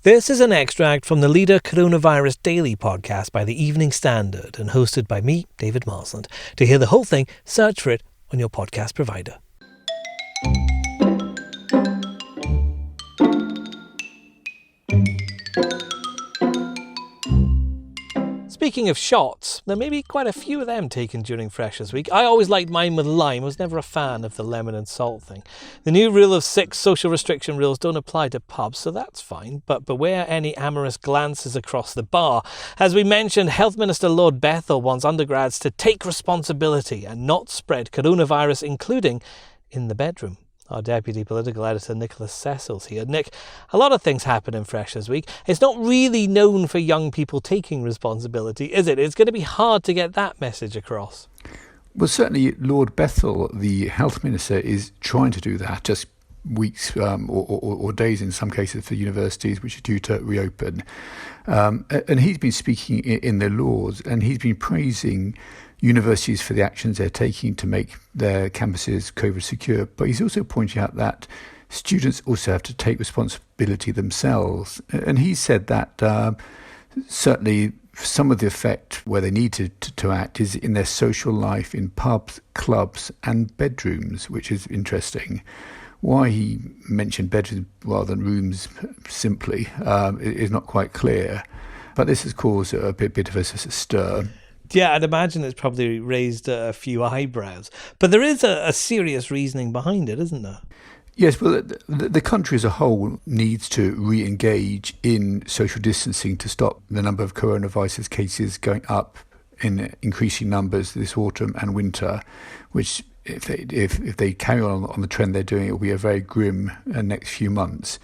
This is an extract from the Leader Coronavirus Daily podcast by the Evening Standard and hosted by me, David Marsland. To hear the whole thing, search for it on your podcast provider. Speaking of shots, there may be quite a few of them taken during Freshers Week. I always liked mine with lime. I was never a fan of the lemon and salt thing. The new rule of 6 social restriction rules don't apply to pubs, so that's fine. But beware any amorous glances across the bar. As we mentioned, Health Minister Lord Bethell wants undergrads to take responsibility and not spread coronavirus, including in the bedroom. Our Deputy Political Editor Nicholas Cecil's here. Nick, a lot of things happen in Freshers Week. It's not really known for young people taking responsibility, is it? It's going to be hard to get that message across. Well, certainly Lord Bethell, the Health Minister, is trying to do that, just weeks or days in some cases for universities which are due to reopen. And he's been speaking in their laws, and he's been praising universities for the actions they're taking to make their campuses COVID secure. But he's also pointing out that students also have to take responsibility themselves. And he said that certainly some of the effect where they need to act is in their social life, in pubs, clubs and bedrooms, which is interesting. Why he mentioned bedrooms rather than rooms simply is not quite clear. But this has caused a bit of a stir. Yeah, I'd imagine it's probably raised a few eyebrows. But there is a serious reasoning behind it, isn't there? Yes, well, the country as a whole needs to re-engage in social distancing to stop the number of coronavirus cases going up in increasing numbers this autumn and winter, which if they carry on the trend they're doing, it will be a very grim next few months.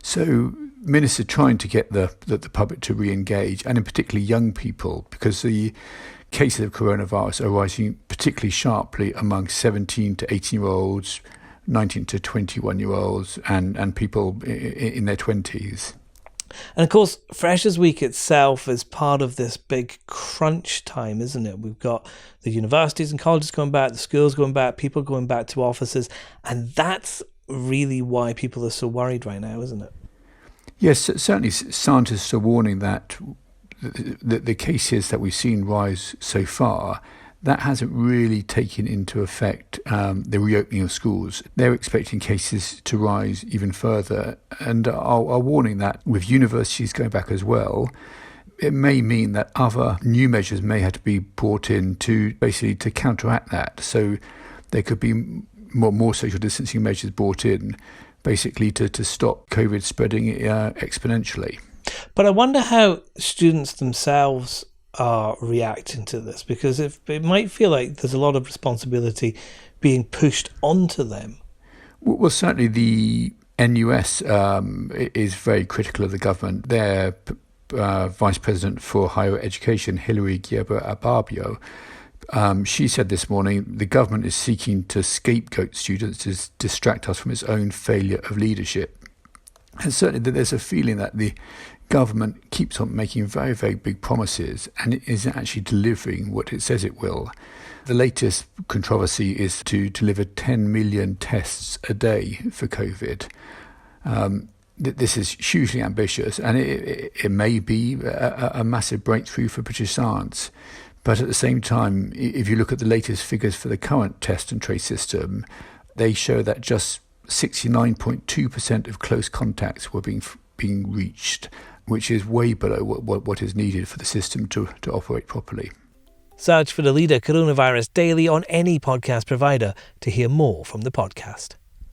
So Minister trying to get the public to re-engage, and in particular young people, because the cases of coronavirus are rising particularly sharply among 17 to 18-year-olds, 19 to 21-year-olds, and people in their 20s. And of course, Freshers Week itself is part of this big crunch time, isn't it? We've got the universities and colleges going back, the schools going back, people going back to offices, and that's really why people are so worried right now, isn't it? Yes, certainly scientists are warning that the cases that we've seen rise so far, that hasn't really taken into effect the reopening of schools. They're expecting cases to rise even further, and are warning that with universities going back as well, it may mean that other new measures may have to be brought in to basically to counteract that. So there could be more social distancing measures brought in, basically to stop COVID spreading exponentially. But I wonder how students themselves are reacting to this, because it might feel like there's a lot of responsibility being pushed onto them. Well, certainly the NUS is very critical of the government. Their Vice President for Higher Education, Hilary Guieba-Ababio, she said this morning the government is seeking to scapegoat students to distract us from its own failure of leadership. And certainly there's a feeling that the government keeps on making very, very big promises and it isn't actually delivering what it says it will. The latest controversy is to deliver 10 million tests a day for COVID. This is hugely ambitious, and it may be a massive breakthrough for British science. But at the same time, if you look at the latest figures for the current test and trace system, they show that just 69.2% of close contacts were being reached, which is way below what is needed for the system to operate properly. Search for the Leader Coronavirus Daily on any podcast provider to hear more from the podcast.